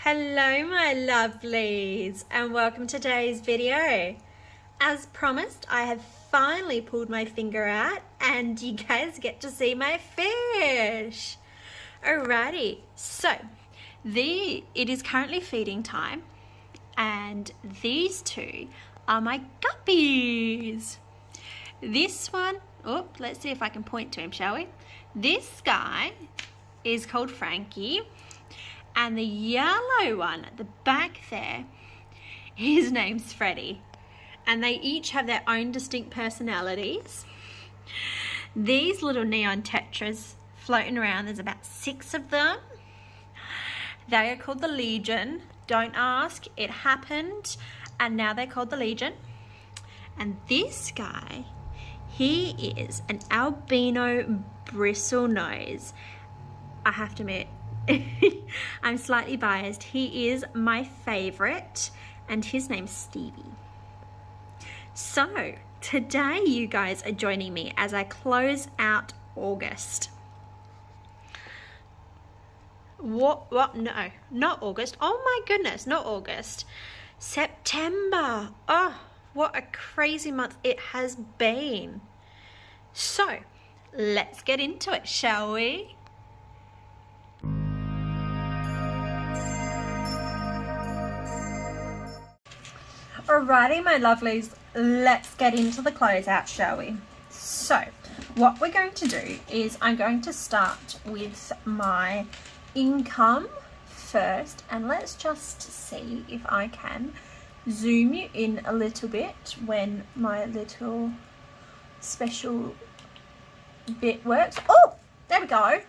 Hello my lovelies and welcome to today's video. As promised, I have finally pulled my finger out and you guys get to see my fish. Alrighty, so it is currently feeding time and these two are my guppies. This one, let's see if I can point to him, shall we? This guy is called Frankie. And the yellow one at the back there, his name's Freddie. And they each have their own distinct personalities. These little neon tetras floating around, there's about 6 of them. They are called the Legion. Don't ask, it happened. And now they're called the Legion. And this guy, he is an albino bristlenose. I have to admit, I'm slightly biased. He is my favorite and his name's Stevie. So today you guys are joining me as I close out August. What? No, not August. Oh my goodness, not August. September. Oh, what a crazy month it has been. So let's get into it, shall we? Alrighty, my lovelies, let's get into the closeout, shall we? So, what we're going to do is I'm going to start with my income first, and let's just see if I can zoom you in a little bit when my little special bit works. Oh, there we go.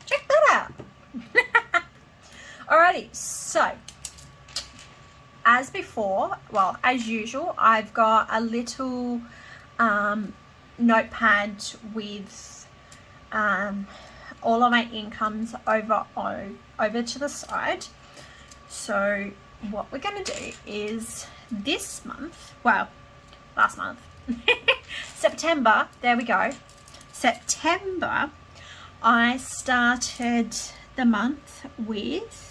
Check that out. Alrighty, so as before, well, as usual, I've got a little notepad with all of my incomes over to the side. So what we're going to do is this month, well, last month, September, there we go. September, I started the month with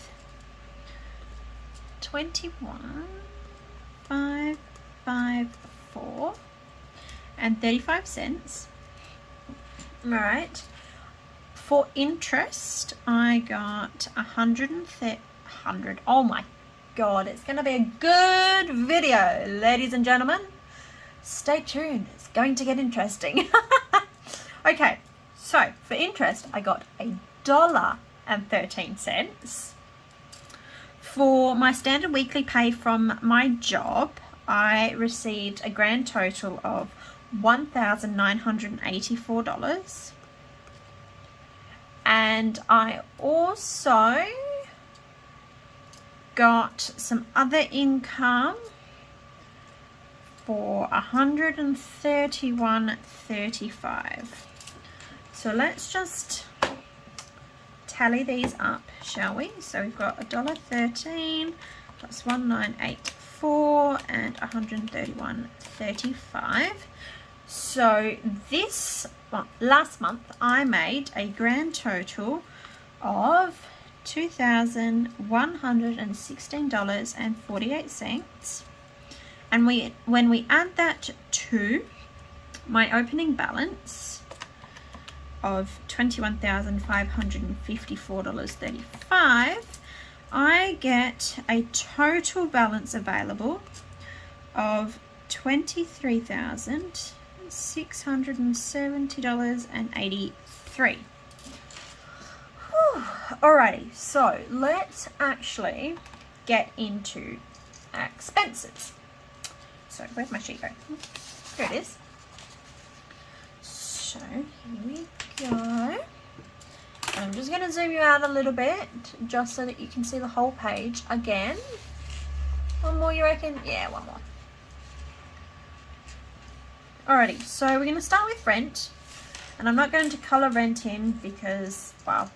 21,554 and 35 cents. All right. For interest, I got 100. Oh my God, it's going to be a good video, ladies and gentlemen. Stay tuned. It's going to get interesting. Okay, so for interest, I got $1.13. For my standard weekly pay from my job, I received a grand total of $1,984. And I also got some other income for $131.35. So let's just tally these up, shall we? So we've got $1.13 plus 1984 and 131.35. So this last month I made a grand total of $2,116.48. And when we add that to my opening balance of $21,554.35, I get a total balance available of $23,670.83. Alrighty, so let's actually get into expenses. So where'd my sheet go? Here it is. So here we go. I'm just going to zoom you out a little bit just so that you can see the whole page again. One more, you reckon? Yeah, one more. Alrighty, so we're going to start with rent. And I'm not going to colour rent in because, well,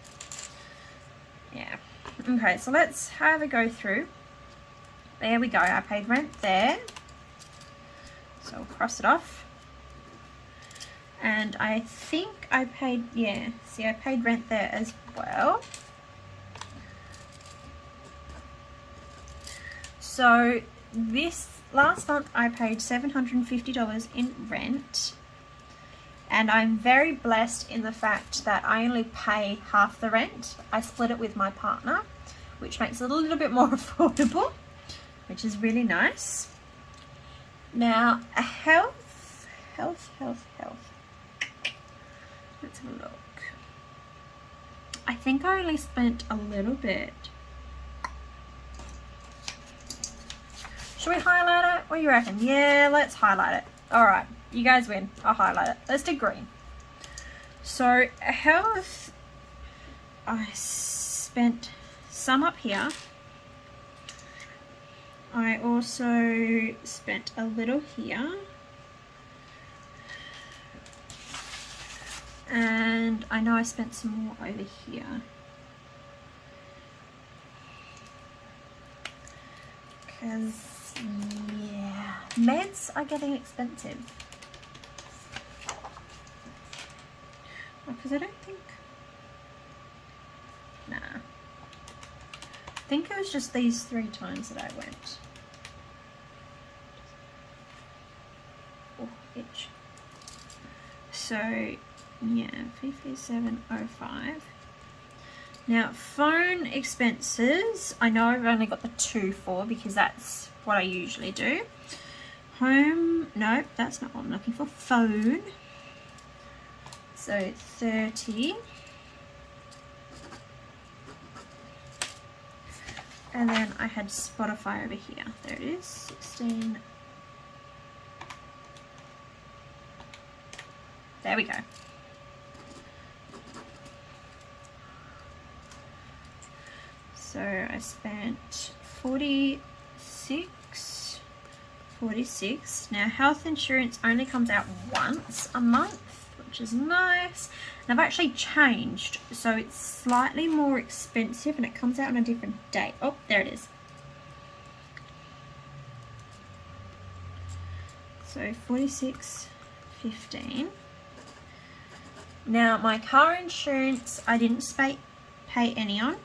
yeah. Okay, so let's have a go through. There we go. I paid rent there. So I'll cross it off. And I think I paid, yeah, see I paid rent there as well. So this last month I paid $750 in rent, and I'm very blessed in the fact that I only pay half the rent. I split it with my partner, which makes it a little bit more affordable, which is really nice. Now, health. Let's have a look. I think I only spent a little bit. Should we highlight it? What do you reckon? Yeah, let's highlight it. All right, you guys win. I'll highlight it. Let's do green. So health, I spent some up here. I also spent a little here. And I know I spent some more over here. Because, yeah, meds are getting expensive. Because I don't think, nah. I think it was just these 3 times that I went. Oh, itch. So, yeah, 5705. Now, phone expenses, I know I've only got the 2 for because that's what I usually do. Home, no, that's not what I'm looking for. Phone, so 30. And then I had Spotify over here. There it is, 16. There we go. So I spent 46. Now health insurance only comes out once a month, which is nice. And I've actually changed, so it's slightly more expensive and it comes out on a different date. Oh, there it is. So 46.15. Now my car insurance I didn't pay any on,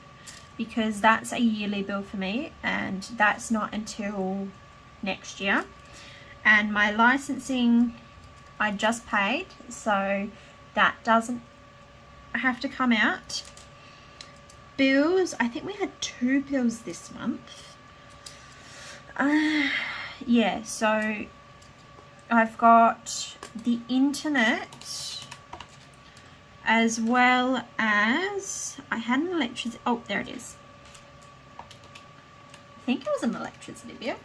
because that's a yearly bill for me and that's not until next year. And my licensing I just paid, so that doesn't have to come out. Bills, I think we had 2 bills this month. Yeah, so I've got the internet, as well as I had an electricity. Oh, there it is. I think it was an electricity bill.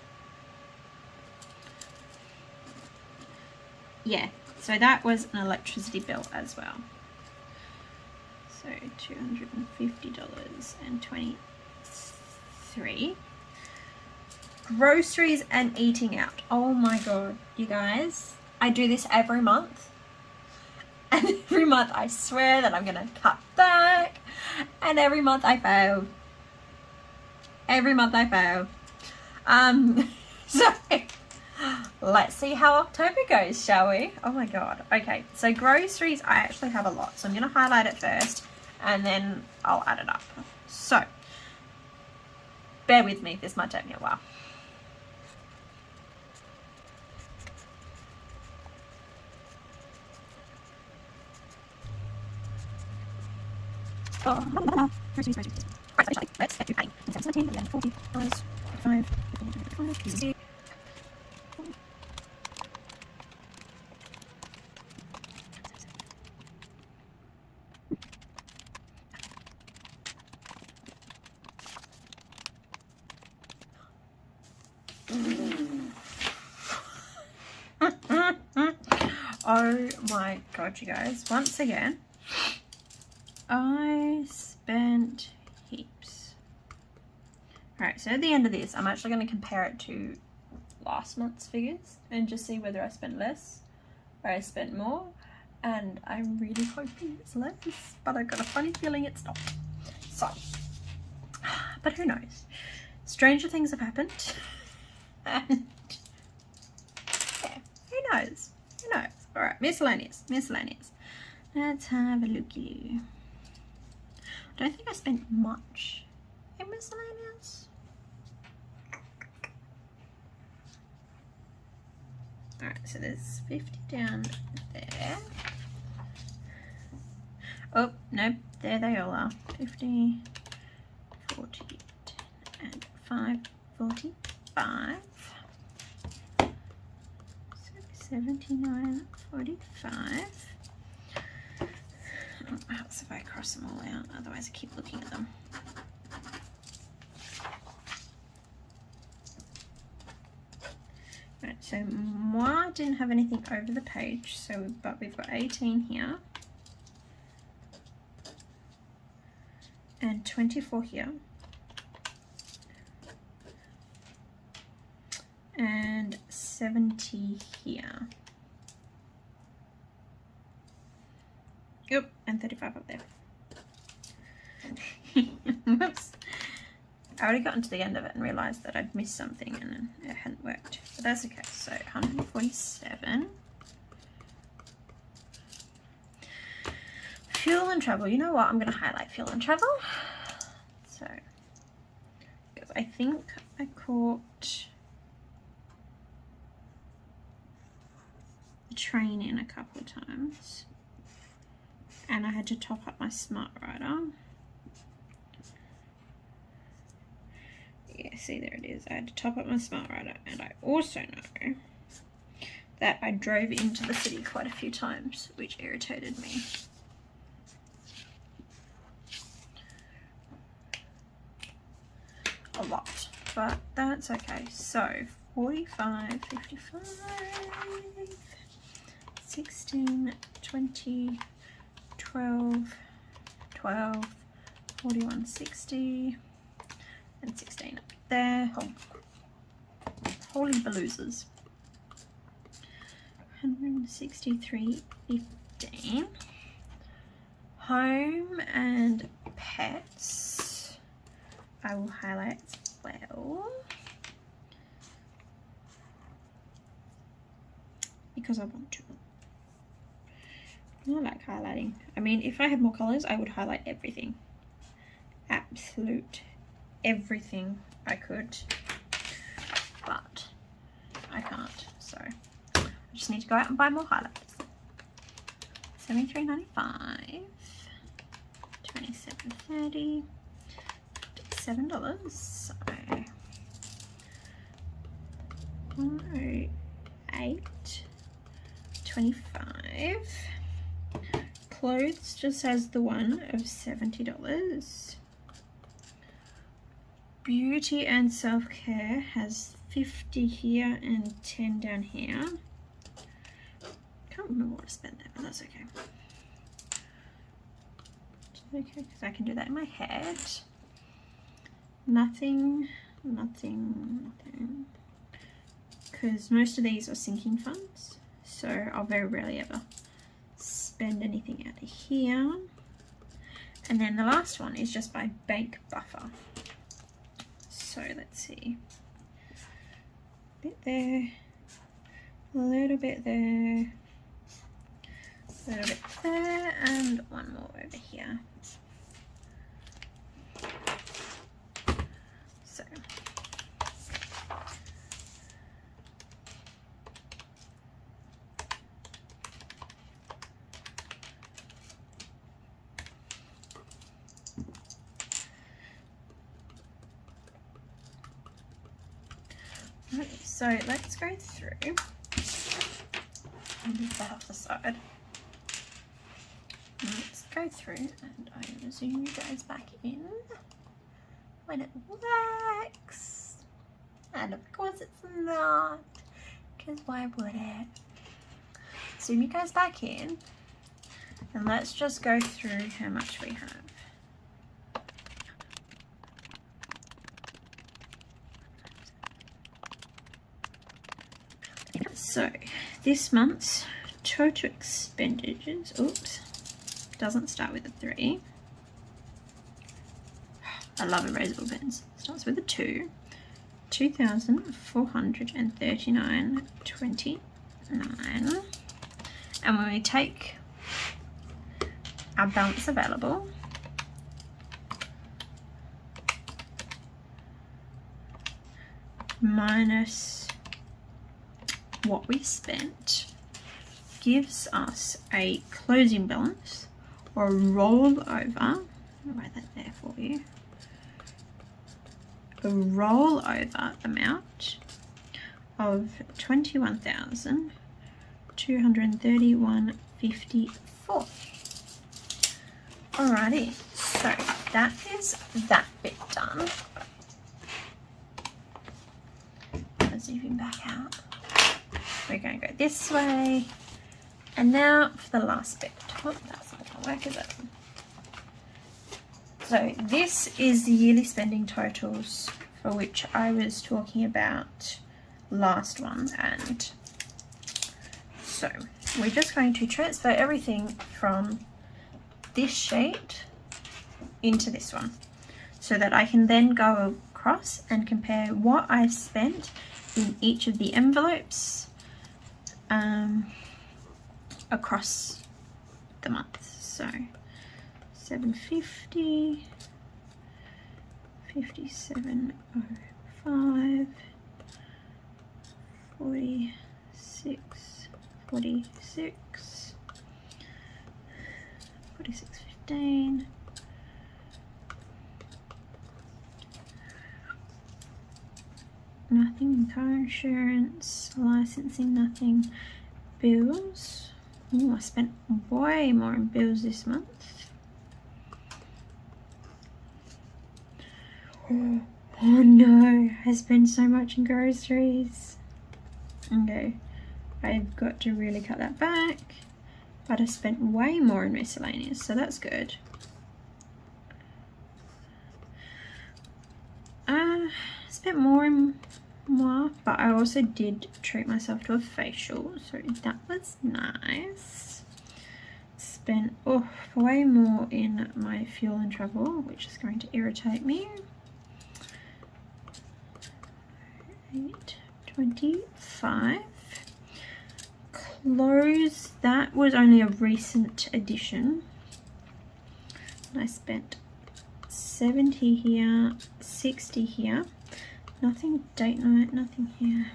Yeah, so that was an electricity bill as well. So $250.23. Groceries and eating out. Oh my god, you guys, I do this every month. And every month I swear that I'm going to cut back. And every month I fail. Every month I fail. So let's see how October goes, shall we? Oh my god. Okay, so groceries, I actually have a lot. So I'm going to highlight it first and then I'll add it up. So bear with me. This might take me a while. Oh, groceries. Right, so let's get to paying. 17, $40, 5, 55, Oh my god, you guys, once again I spent heaps. Alright, so at the end of this I'm actually going to compare it to last month's figures and just see whether I spent less or I spent more, and I'm really hoping it's less, but I've got a funny feeling it's not. So, but who knows, stranger things have happened. And yeah, who knows? Alright, miscellaneous. Let's have a looky. I don't think I spent much in miscellaneous. Alright, so there's 50 down there. Oh, nope, there they all are. 50, 40, 10, and 5, 45. So 79, 45. Oh, it helps if I cross them all out, otherwise I keep looking at them. Right, so moi didn't have anything over the page, but we've got 18 here. And 24 here. And 70 here. Yep, and 35 up there. Whoops. I already gotten to the end of it and realised that I'd missed something and then it hadn't worked. But that's okay. So 147. Fuel and travel. You know what? I'm going to highlight fuel and travel. So, because I think I caught the train in a couple of times. And I had to top up my Smart Rider. Yeah, see, there it is. I had to top up my Smart Rider. And I also know that I drove into the city quite a few times, which irritated me. A lot, but that's okay. So 45, 55, 16, 20, 12, 12, 41, 60, and 16 up there. Oh, holy baloozers. 163, 15. Home and pets, I will highlight as well, because I want to. I like highlighting. I mean, if I had more colours, I would highlight everything. Absolute everything I could. But I can't. So I just need to go out and buy more highlighters. $73.95. $27.30. $7. So 108.25. Clothes just has the one of $70. Beauty and self-care has 50 here and 10 down here. Can't remember what I spent there, but that's okay. It's okay because I can do that in my head. Nothing, because most of these are sinking funds, so I'll very rarely ever spend anything out of here. And then the last one is just my bank buffer. So let's see, a bit there, a little bit there, a little bit there, and one more over here. So right, so let's go through. I'll move that off the side. Let's go through and I will zoom you guys back in when it works. And of course it's not, because why would it? Zoom you guys back in and let's just go through how much we have. So this month's total expenditures, oops, doesn't start with a 3. I love erasable pens. Starts with a 2. 2,439.29. And when we take our balance available, minus what we spent gives us a closing balance, or a rollover. I'll write that there for you. A rollover amount of $21,231.54. Alrighty, so that is that bit done. Zooming back out. We're going to go this way. And now for the last bit. Oh, that's not going to work, is it? So this is the yearly spending totals for which I was talking about last one. And so we're just going to transfer everything from this sheet into this one, so that I can then go across and compare what I spent in each of the envelopes across the months. So 750, 5705, 46, 46, 4615, nothing, car insurance, licensing, nothing, bills. Ooh, I spent way more in bills this month. Oh no, I spent so much in groceries. Okay, I've got to really cut that back, but I spent way more in miscellaneous, so that's good. Spent more in moi, but I also did treat myself to a facial, so that was nice. Spent way more in my fuel and travel, which is going to irritate me. 825. Clothes, that was only a recent addition. I spent 70 here, 60 here. Nothing date night, nothing here.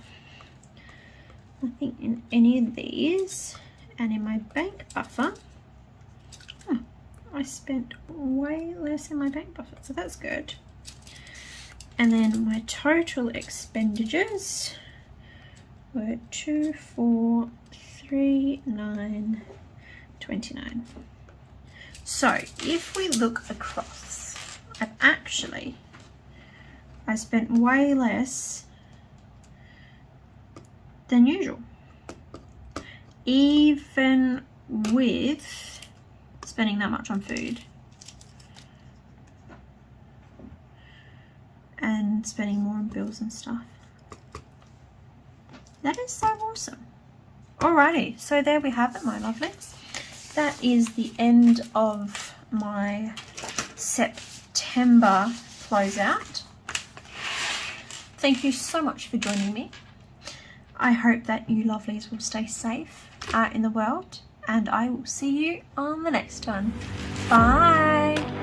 Nothing in any of these. And in my bank buffer, I spent way less in my bank buffer, so that's good. And then my total expenditures were 2,439.29. So if we look across, I spent way less than usual, even with spending that much on food and spending more on bills and stuff. That is so awesome. Alrighty, so there we have it, my lovelies. That is the end of my September closeout. Thank you so much for joining me. I hope that you lovelies will stay safe out in the world, and I will see you on the next one. Bye.